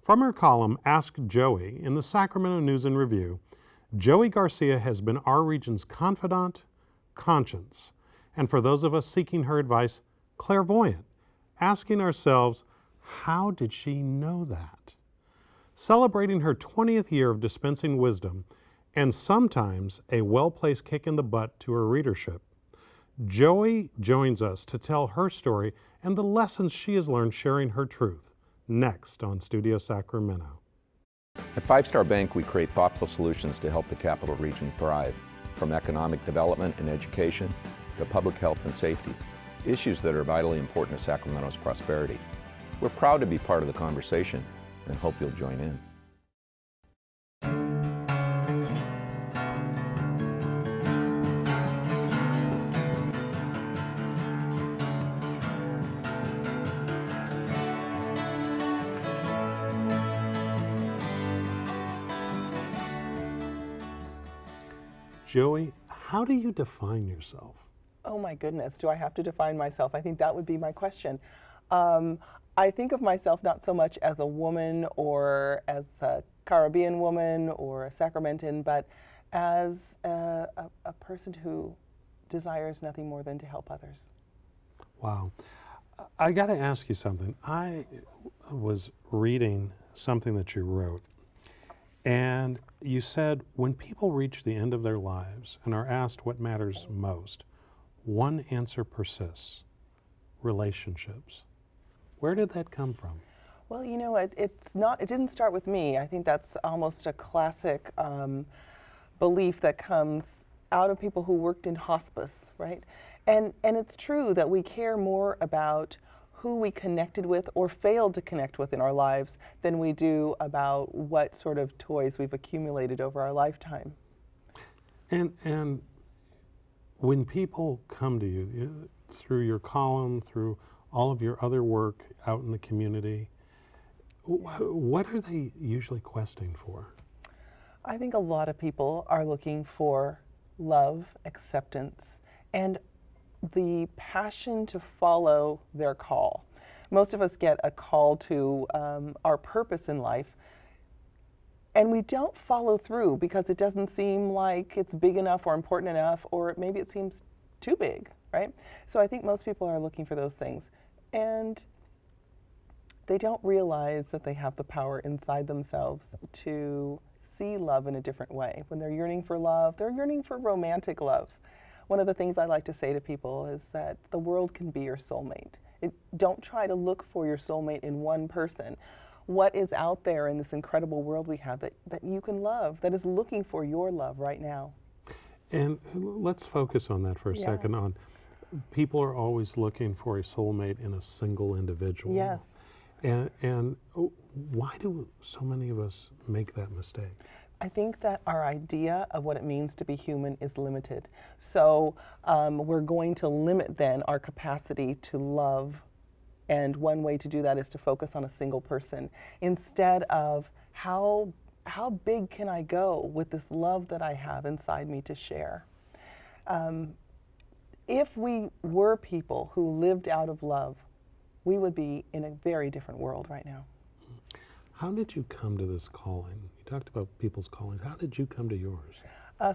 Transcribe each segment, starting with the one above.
From her column, Ask Joey, in the Sacramento News and Review, Joey Garcia has been our region's confidant, conscience, and for those of us seeking her advice, clairvoyant, asking ourselves, how did she know that? Celebrating her 20th year of dispensing wisdom, and sometimes a well-placed kick in the butt to her readership, Joey joins us to tell her story and the lessons she has learned sharing her truth, next on Studio Sacramento. At Five Star Bank, we create thoughtful solutions to help the Capital Region thrive, from economic development and education to public health and safety, issues that are vitally important to Sacramento's prosperity. We're proud to be part of the conversation and hope you'll join in. Joey, how do you define yourself? Oh my goodness, do I have to define myself? I think that would be my question. I think of myself not so much as a woman or as a Caribbean woman or a Sacramentan, but as a person who desires nothing more than to help others. Wow. I got to ask you something. I was reading something that you wrote, and you said when people reach the end of their lives and are asked what matters most, one answer persists: relationships. Where did that come from? Well, you know, it didn't start with me. I think that's almost a classic belief that comes out of people who worked in hospice, right? And it's true that we care more about who we connected with or failed to connect with in our lives than we do about what sort of toys we've accumulated over our lifetime. And when people come to you through your column, through all of your other work out in the community, what are they usually questing for? I think a lot of people are looking for love, acceptance, and the passion to follow their call. Most of us get a call to our purpose in life, and we don't follow through because it doesn't seem like it's big enough or important enough, or maybe it seems too big, right? So I think most people are looking for those things, and they don't realize that they have the power inside themselves to see love in a different way. When they're yearning for love, they're yearning for romantic love. One of the things I like to say to people is that the world can be your soulmate. Don't try to look for your soulmate in one person. What is out there in this incredible world we have that you can love, that is looking for your love right now? And let's focus on that for a second. On people are always looking for a soulmate in a single individual. Yes. And why do so many of us make that mistake? I think that our idea of what it means to be human is limited. So we're going to limit then our capacity to love, and one way to do that is to focus on a single person instead of how big can I go with this love that I have inside me to share. If we were people who lived out of love, we would be in a very different world right now. How did you come to this calling? You talked about people's callings. How did you come to yours?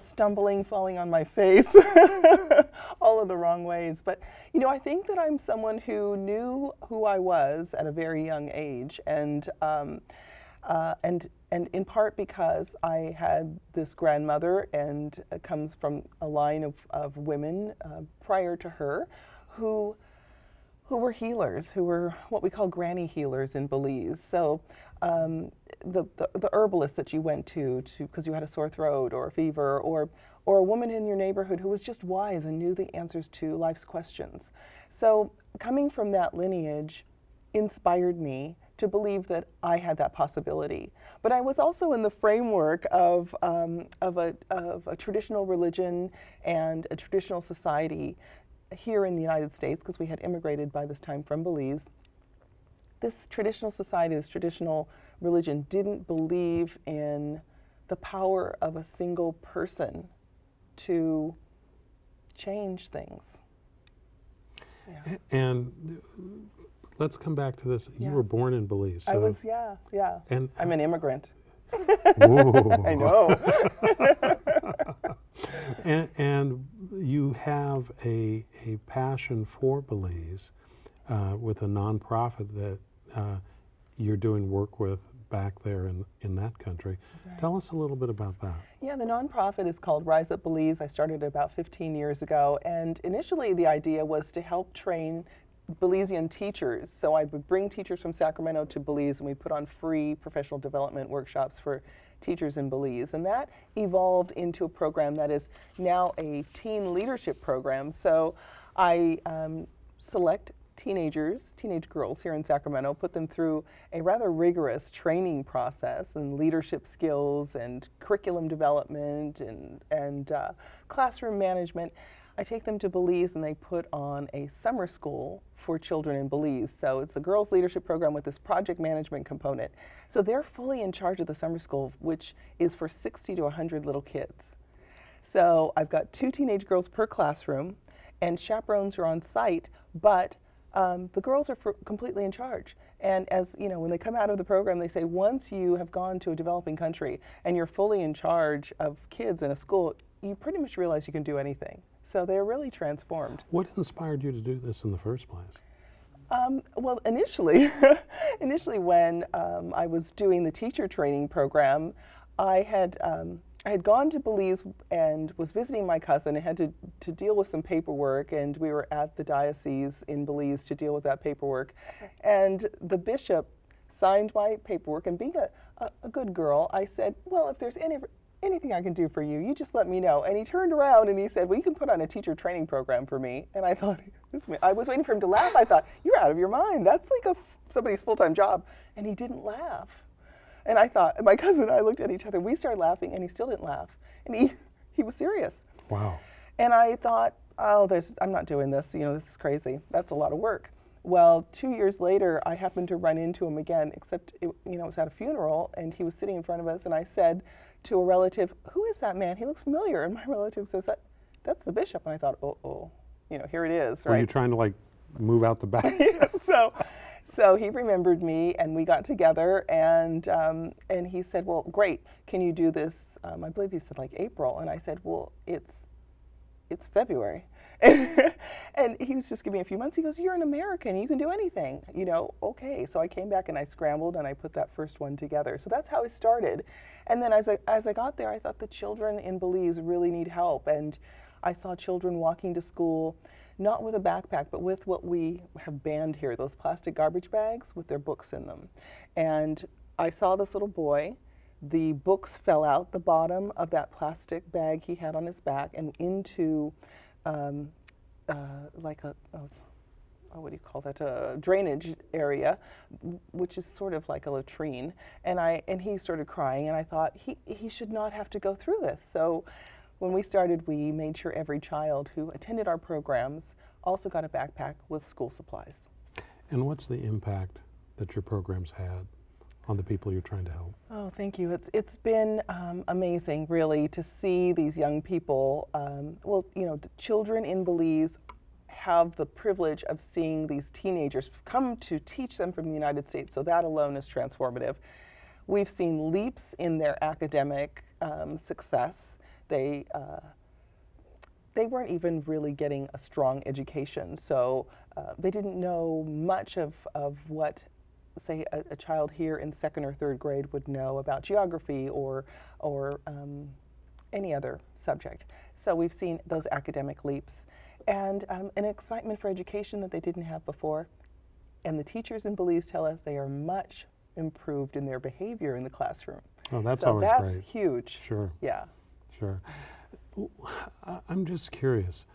Stumbling, falling on my face, all of the wrong ways. But, you know, I think that I'm someone who knew who I was at a very young age, and in part because I had this grandmother, and it comes from a line of women prior to her who were healers, who were what we call granny healers in Belize. So the herbalist that you went to because you had a sore throat or a fever, or a woman in your neighborhood who was just wise and knew the answers to life's questions. So coming from that lineage inspired me to believe that I had that possibility. But I was also in the framework of a traditional religion and a traditional society here in the United States, because we had immigrated by this time from Belize. This traditional society, this traditional religion didn't believe in the power of a single person to change things. Yeah. And let's come back to this. Yeah. You were born in Belize. So, I was, yeah. And I'm an immigrant. whoa. I know. and you have a passion for Belize with a nonprofit that you're doing work with back there in that country. Right. Tell us a little bit about that. Yeah, the nonprofit is called Rise Up Belize. I started it about 15 years ago, and initially the idea was to help train Belizean teachers. So I would bring teachers from Sacramento to Belize, and we put on free professional development workshops for teachers in Belize. And that evolved into a program that is now a teen leadership program. So I select teenage girls here in Sacramento, put them through a rather rigorous training process in leadership skills and curriculum development and classroom management. I take them to Belize and they put on a summer school for children in Belize. So it's a girls leadership program with this project management component. So they're fully in charge of the summer school, which is for 60 to 100 little kids. So I've got 2 teenage girls per classroom, and chaperones are on site, but the girls are completely in charge. And as you know, when they come out of the program, they say once you have gone to a developing country and you're fully in charge of kids in a school, you pretty much realize you can do anything. So they're really transformed. What inspired you to do this in the first place? Well, initially, when I was doing the teacher training program, I had gone to Belize and was visiting my cousin and had to deal with some paperwork, and we were at the diocese in Belize to deal with that paperwork. And the bishop signed my paperwork, and being a good girl, I said, well, if there's anything I can do for you, you just let me know. And he turned around and he said, well, you can put on a teacher training program for me. And I thought, I was waiting for him to laugh. I thought, you're out of your mind. That's like somebody's full-time job. And he didn't laugh. And I thought, my cousin and I looked at each other. We started laughing, and he still didn't laugh. And he was serious. Wow. And I thought, oh, I'm not doing this. You know, this is crazy. That's a lot of work. Well, 2 years later, I happened to run into him again, except it was at a funeral, and he was sitting in front of us, and I said to a relative, who is that man? He looks familiar. And my relative says, that's the bishop. And I thought, here it is, right? Were you trying to like move out the back? So he remembered me, and we got together, and he said, well, great, can you do this? I believe he said like April, and I said, well, it's February. And he was just giving me a few months. He goes, you're an American, you can do anything, okay. So I came back and I scrambled and I put that first one together. So that's how it started. And then as I got there, I thought the children in Belize really need help. And I saw children walking to school, not with a backpack, but with what we have banned here, those plastic garbage bags with their books in them. And I saw this little boy. The books fell out the bottom of that plastic bag he had on his back and into like what do you call that, a drainage area, which is sort of like a latrine. And he started crying, and I thought, he should not have to go through this. So when we started, we made sure every child who attended our programs also got a backpack with school supplies. And what's the impact that your programs had on the people you're trying to help? Oh, thank you. It's been amazing, really, to see these young people. Children in Belize have the privilege of seeing these teenagers come to teach them from the United States, so that alone is transformative. We've seen leaps in their academic success. They weren't even really getting a strong education, so they didn't know much of what, say, a child here in 2nd or 3rd grade would know about geography or any other subject. So we've seen those academic leaps and an excitement for education that they didn't have before. And the teachers in Belize tell us they are much improved in their behavior in the classroom. Oh, that's so always that's great. Huge. Sure. Yeah. Sure. I'm just curious,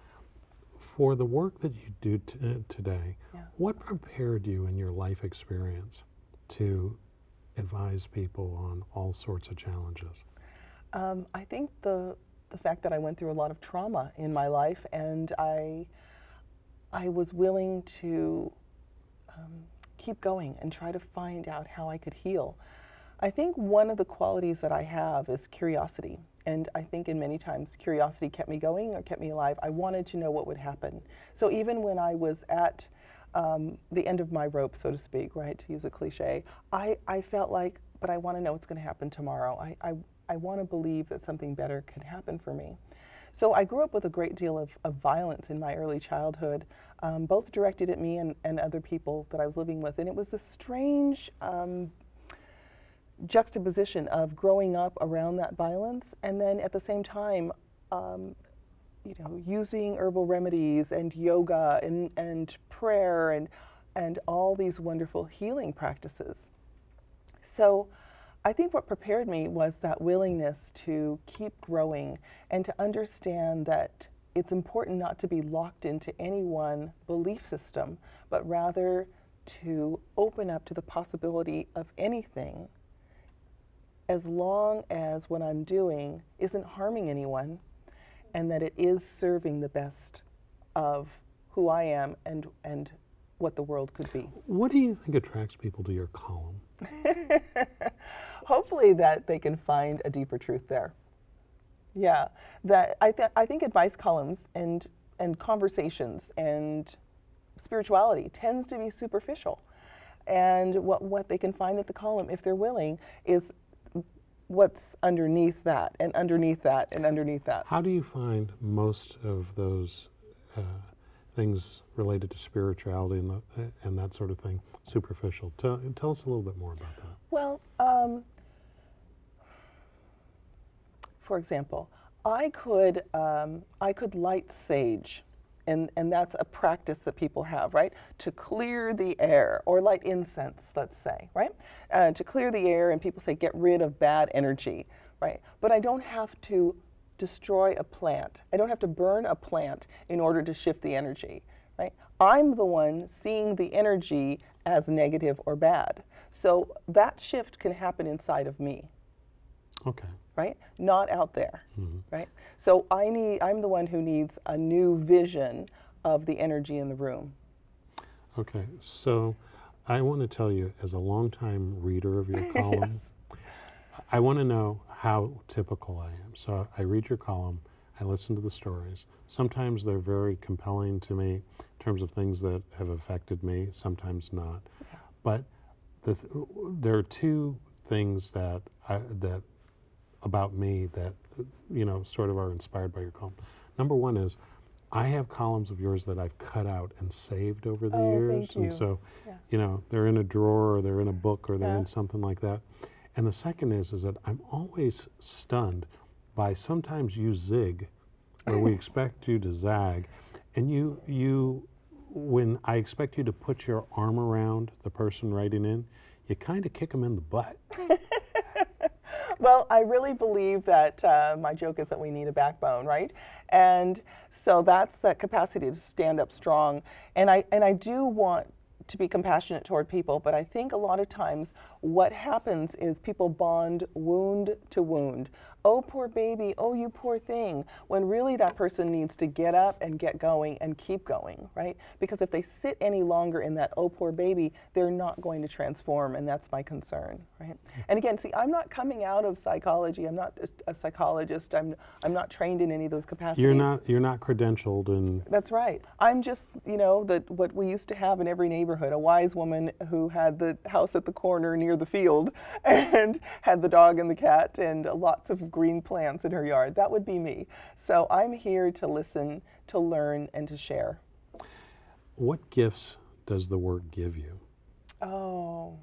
for the work that you do today, Yeah. what prepared you in your life experience to advise people on all sorts of challenges? I think the fact that I went through a lot of trauma in my life, and I was willing to keep going and try to find out how I could heal. I think one of the qualities that I have is curiosity. And I think in many times curiosity kept me going or kept me alive. I wanted to know what would happen. So even when I was at the end of my rope, so to speak, right, to use a cliche. I felt like, but I want to know what's going to happen tomorrow. I want to believe that something better can happen for me. So I grew up with a great deal of violence in my early childhood, both directed at me and other people that I was living with. And it was a strange juxtaposition of growing up around that violence and then at the same time, you know, using herbal remedies and yoga and prayer and all these wonderful healing practices. So I think what prepared me was that willingness to keep growing and to understand that it's important not to be locked into any one belief system, but rather to open up to the possibility of anything as long as what I'm doing isn't harming anyone and that it is serving the best of who I am and what the world could be. What do you think attracts people to your column? Hopefully that they can find a deeper truth there. Yeah, that I think advice columns and conversations and spirituality tends to be superficial. And what they can find at the column, if they're willing, is what's underneath that and underneath that and underneath that. How do you find most of those things related to spirituality and that sort of thing superficial? Tell us a little bit more about that. Well, for example, I could light sage, and that's a practice that people have, right? To clear the air, or light incense, let's say, right? To clear the air, and people say get rid of bad energy, right? But I don't have to destroy a plant. I don't have to burn a plant in order to shift the energy, right? I'm the one seeing the energy as negative or bad. So that shift can happen inside of me. Okay. Right? Not out there, right? So I'm the one who needs a new vision of the energy in the room. Okay, so I want to tell you, as a longtime reader of your column, yes. I want to know how typical I am. So I read your column, I listen to the stories. Sometimes they're very compelling to me in terms of things that have affected me, sometimes not. Yeah. But there are two things that about me that, you know, sort of are inspired by your column. Number one is, I have columns of yours that I've cut out and saved over the years. Thank you. And so, yeah. you know, they're in a drawer or they're in a book or they're in something like that. And the second is that I'm always stunned by sometimes you zig, where we expect you to zag. And you, when I expect you to put your arm around the person writing in, you kind of kick them in the butt. Well, I really believe that my joke is that we need a backbone, right? And so that's that capacity to stand up strong. And I do want to be compassionate toward people, but I think a lot of times what happens is people bond wound to wound. Oh, poor baby, oh, you poor thing, when really that person needs to get up and get going and keep going, right? Because if they sit any longer in that oh, poor baby, they're not going to transform, and that's my concern, right? And again, see, I'm not coming out of psychology. I'm not a psychologist. I'm not trained in any of those capacities. You're not credentialed in... That's right. I'm just, you know, what we used to have in every neighborhood, a wise woman who had the house at the corner near the field and had the dog and the cat and lots of green plants in her yard. That would be me. So I'm here to listen, to learn, and to share. What gifts does the work give you? Oh,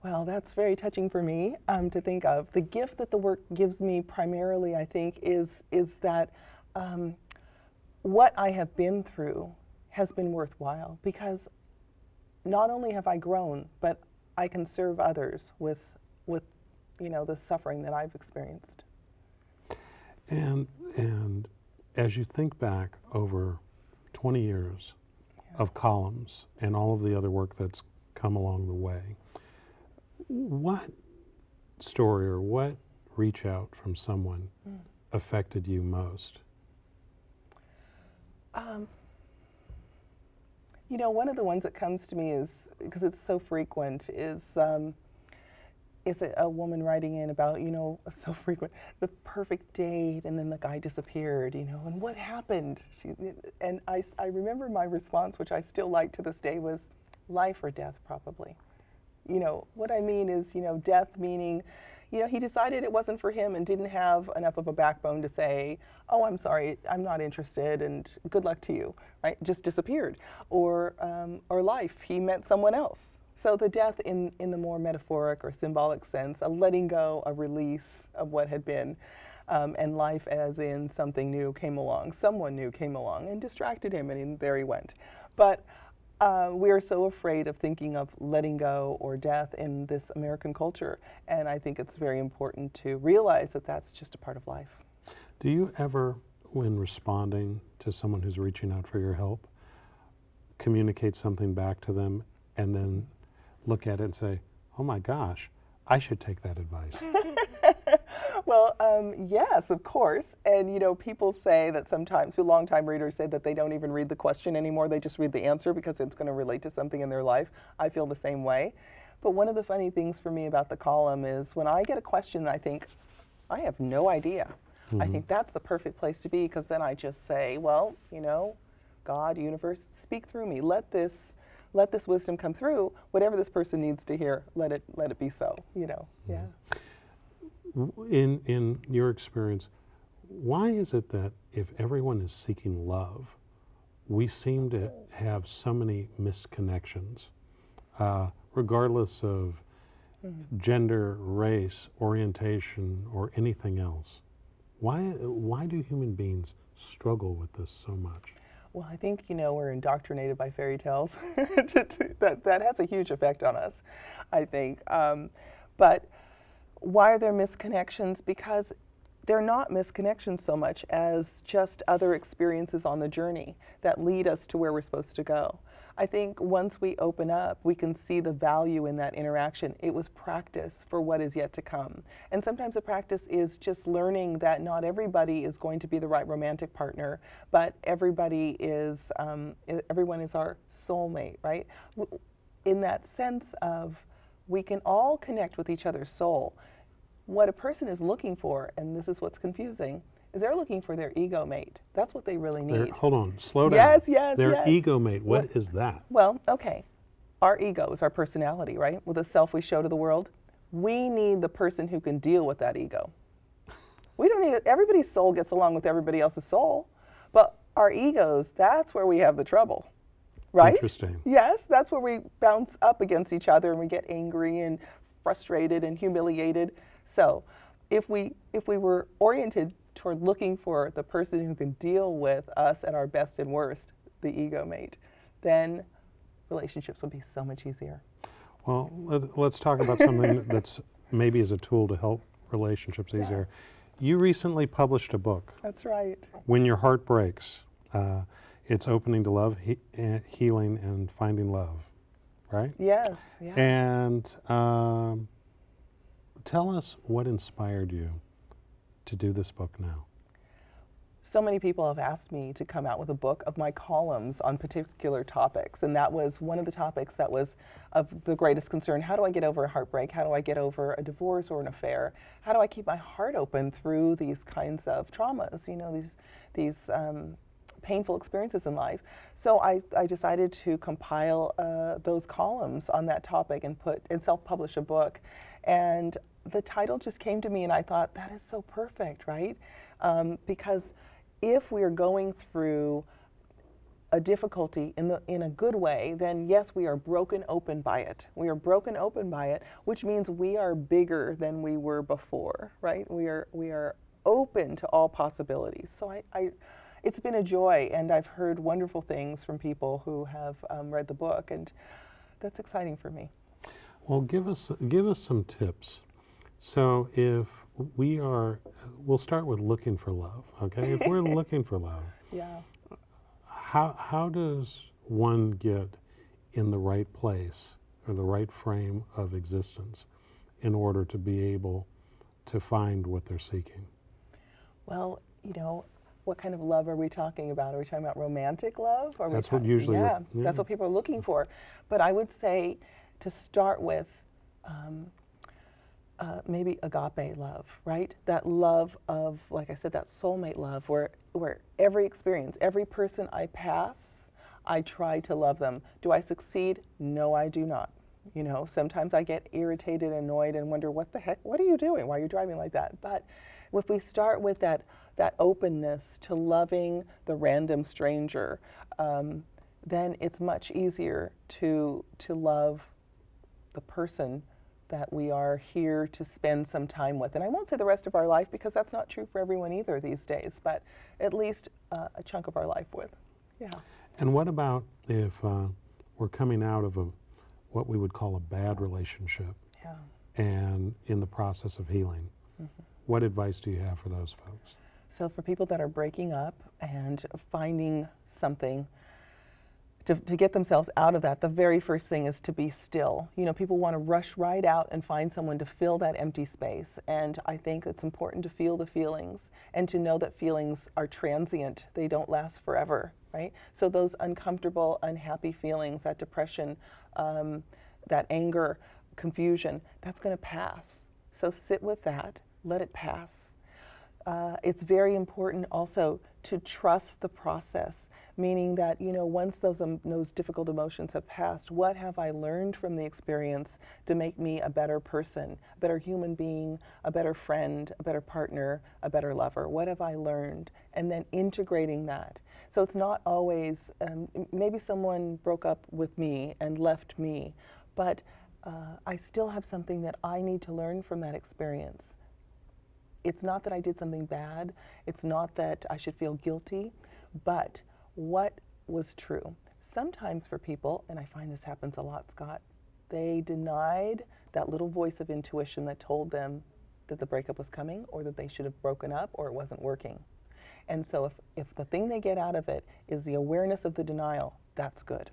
well, that's very touching for me to think of. The gift that the work gives me primarily, I think, is that what I have been through has been worthwhile, because not only have I grown, but I can serve others with you know, the suffering that I've experienced. And as you think back over 20 years of columns and all of the other work that's come along the way, what story or what reach out from someone affected you most? You know, one of the ones that comes to me is, because it's so frequent, is is it a woman writing in about, you know, so frequent, the perfect date, and then the guy disappeared, you know, and what happened? And I remember my response, which I still like to this day, was life or death, probably. You know, what I mean is, you know, death meaning, you know, he decided it wasn't for him and didn't have enough of a backbone to say, oh, I'm sorry, I'm not interested, and good luck to you, right? Just disappeared. Or life, he met someone else. So the death in the more metaphoric or symbolic sense, a letting go, a release of what had been, and life as in something new came along, someone new came along and distracted him, and there he went. But we are so afraid of thinking of letting go or death in this American culture, and I think it's very important to realize that that's just a part of life. Do you ever, when responding to someone who's reaching out for your help, communicate something back to them and then look at it and say, oh my gosh, I should take that advice? Well, yes, of course. And, you know, people say that sometimes, longtime readers say that they don't even read the question anymore. They just read the answer because it's going to relate to something in their life. I feel the same way. But one of the funny things for me about the column is when I get a question, I think, I have no idea. Mm-hmm. I think that's the perfect place to be, because then I just say, well, you know, God, universe, speak through me. Let this wisdom come through. Whatever this person needs to hear, let it be so, you know. Yeah. In your experience, why is it that if everyone is seeking love, we seem to have so many misconnections, regardless of gender, race, orientation, or anything else? Why do human beings struggle with this so much? Well, I think, you know, we're indoctrinated by fairy tales. that has a huge effect on us, I think. But why are there misconnections? Because they're not misconnections so much as just other experiences on the journey that lead us to where we're supposed to go. I think once we open up, we can see the value in that interaction. It was practice for what is yet to come. And sometimes the practice is just learning that not everybody is going to be the right romantic partner, but everyone is our soulmate, right? In that sense of we can all connect with each other's soul. What a person is looking for, and this is what's confusing, is they're looking for their ego mate. That's what they really need. Hold on, slow down. Yes. Their ego mate, what is that? Well, okay. Our ego is our personality, right? With the self we show to the world. We need the person who can deal with that ego. We don't need it. Everybody's soul gets along with everybody else's soul, but our egos, that's where we have the trouble. Right? Interesting. Yes, that's where we bounce up against each other and we get angry and frustrated and humiliated. So if we were oriented toward looking for the person who can deal with us at our best and worst, the ego mate, then relationships will be so much easier. Well, let's talk about something that's maybe as a tool to help relationships easier. You recently published a book. That's right. When Your Heart Breaks. It's Opening to Love, Healing, and Finding Love, right? Yes. Yeah. And tell us what inspired you to do this book now. So many people have asked me to come out with a book of my columns on particular topics, and that was one of the topics that was of the greatest concern. How do I get over a heartbreak? How do I get over a divorce or an affair? How do I keep my heart open through these kinds of traumas, you know, these painful experiences in life? So I decided to compile those columns on that topic and self-publish a book. And the title just came to me and I thought, that is so perfect, right? Because if we are going through a difficulty in a good way, then yes, we are broken open by it. We are broken open by it, which means we are bigger than we were before, right? We are open to all possibilities. So it's been a joy, and I've heard wonderful things from people who have read the book, and that's exciting for me. Well, give us some tips. So if we'll start with looking for love, okay? If we're looking for love, yeah. How does one get in the right place or the right frame of existence in order to be able to find what they're seeking? Well, you know, what kind of love are we talking about? Are we talking about romantic love? That's what usually, yeah, that's what people are looking for. But I would say to start with, maybe agape love, right? That love of, like I said, that soulmate love, where every experience, every person I pass, I try to love them. Do I succeed? No, I do not. You know, sometimes I get irritated, annoyed, and wonder, what the heck, what are you doing? Why are you driving like that? But if we start with that openness to loving the random stranger, then it's much easier to love the person that we are here to spend some time with. And I won't say the rest of our life, because that's not true for everyone either these days, but at least a chunk of our life with. Yeah. And what about if we're coming out of what we would call a bad relationship, Yeah. and in the process of healing? Mm-hmm. What advice do you have for those folks? So for people that are breaking up and finding something to get themselves out of that, the very first thing is to be still. You know, people want to rush right out and find someone to fill that empty space. And I think it's important to feel the feelings and to know that feelings are transient. They don't last forever, right? So those uncomfortable, unhappy feelings, that depression, that anger, confusion, that's going to pass. So sit with that, let it pass. It's very important also to trust the process, meaning that, you know, once those difficult emotions have passed, what have I learned from the experience to make me a better person, a better human being, a better friend, a better partner, a better lover? What have I learned? And then integrating that. So it's not always, maybe someone broke up with me and left me, but I still have something that I need to learn from that experience. It's not that I did something bad. It's not that I should feel guilty, but what was true? Sometimes for people, and I find this happens a lot, Scott, they denied that little voice of intuition that told them that the breakup was coming, or that they should have broken up, or it wasn't working. And so if the thing they get out of it is the awareness of the denial, that's good.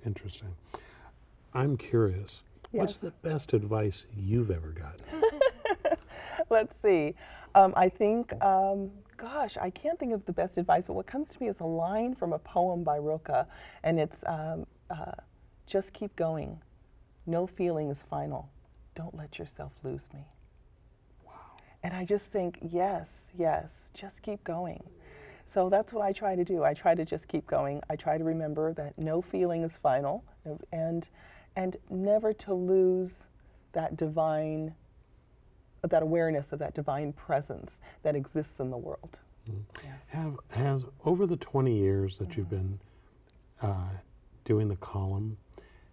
Interesting. I'm curious, what's the best advice you've ever gotten? Let's see. I think, gosh, I can't think of the best advice, but what comes to me is a line from a poem by Rilke, and it's, just keep going. No feeling is final. Don't let yourself lose me. Wow. And I just think, yes, just keep going. So that's what I try to do. I try to just keep going. I try to remember that no feeling is final, and never to lose that divine, that awareness of that divine presence that exists in the world. Yeah. Has over the 20 years that you've been doing the column,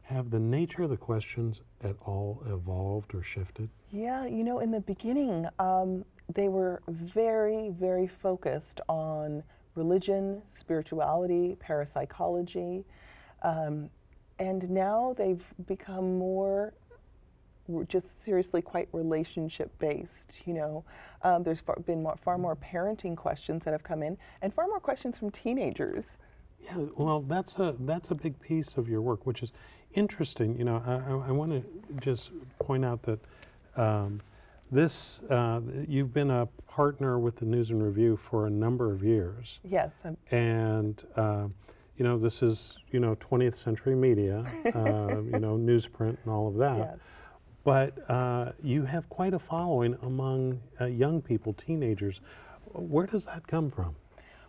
have the nature of the questions at all evolved or shifted? Yeah, you know, in the beginning, they were very, very focused on religion, spirituality, parapsychology, and now they've become more just seriously quite relationship-based. You know, there's been far more parenting questions that have come in, and far more questions from teenagers. Yeah, well, that's a big piece of your work, which is interesting. You know, I want to just point out that you've been a partner with the News and Review for a number of years. Yes. And you know, this is, you know, 20th century media, you know, newsprint and all of that. Yes. But you have quite a following among young people, teenagers. Where does that come from?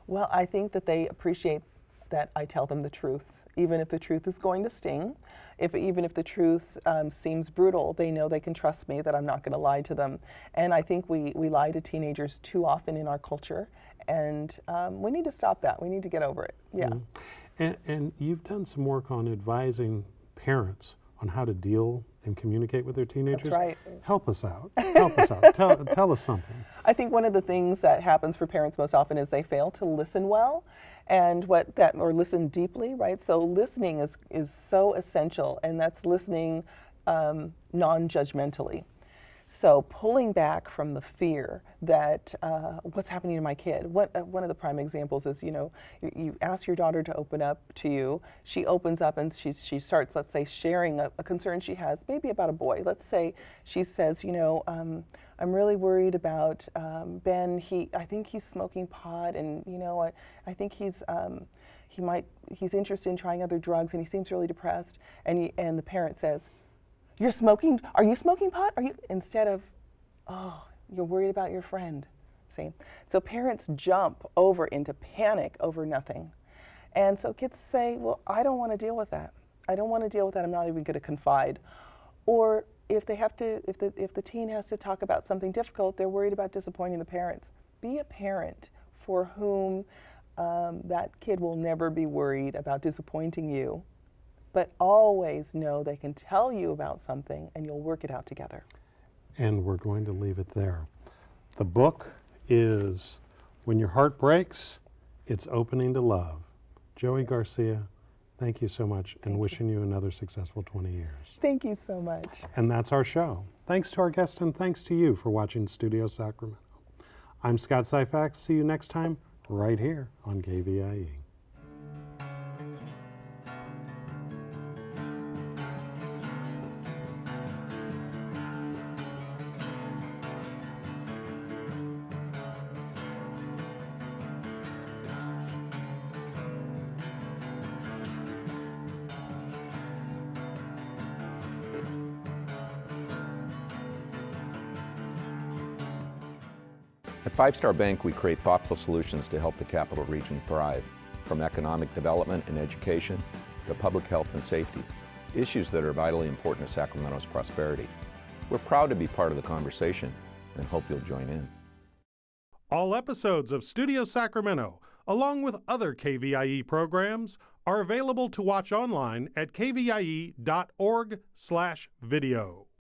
Well, I think that they appreciate that I tell them the truth, even if the truth is going to sting. Even if the truth seems brutal, they know they can trust me, that I'm not going to lie to them. And I think we lie to teenagers too often in our culture, and we need to stop that. We need to get over it. Yeah. Mm-hmm. And you've done some work on advising parents on how to deal and communicate with their teenagers. That's right. Help us out. Help us out. Tell us something. I think one of the things that happens for parents most often is they fail to listen well, and or listen deeply, right? So listening is so essential, and that's listening non-judgmentally. So pulling back from the fear that what's happening to my kid. One of the prime examples is, you know, you ask your daughter to open up to you. She opens up and she starts, let's say, sharing a concern she has, maybe about a boy. Let's say she says, you know, I'm really worried about Ben. I think he's smoking pot, and you know what? I think he's interested in trying other drugs, and he seems really depressed. And the parent says, You're smoking, are you smoking pot? Are you, instead of, oh, you're worried about your friend. See? So parents jump over into panic over nothing. And so kids say, well, I don't want to deal with that. I don't want to deal with that. I'm not even going to confide. Or if they have to, if the teen has to talk about something difficult, they're worried about disappointing the parents. Be a parent for whom that kid will never be worried about disappointing you, but always know they can tell you about something and you'll work it out together. And we're going to leave it there. The book is When Your Heart Breaks, It's Opening to Love. Joey Garcia, thank you so much, and wishing you another successful 20 years. Thank you so much. And that's our show. Thanks to our guest and thanks to you for watching Studio Sacramento. I'm Scott Syphax. See you next time right here on KVIE. At Five Star Bank, we create thoughtful solutions to help the Capital Region thrive, from economic development and education to public health and safety, issues that are vitally important to Sacramento's prosperity. We're proud to be part of the conversation and hope you'll join in. All episodes of Studio Sacramento, along with other KVIE programs, are available to watch online at kvie.org/video.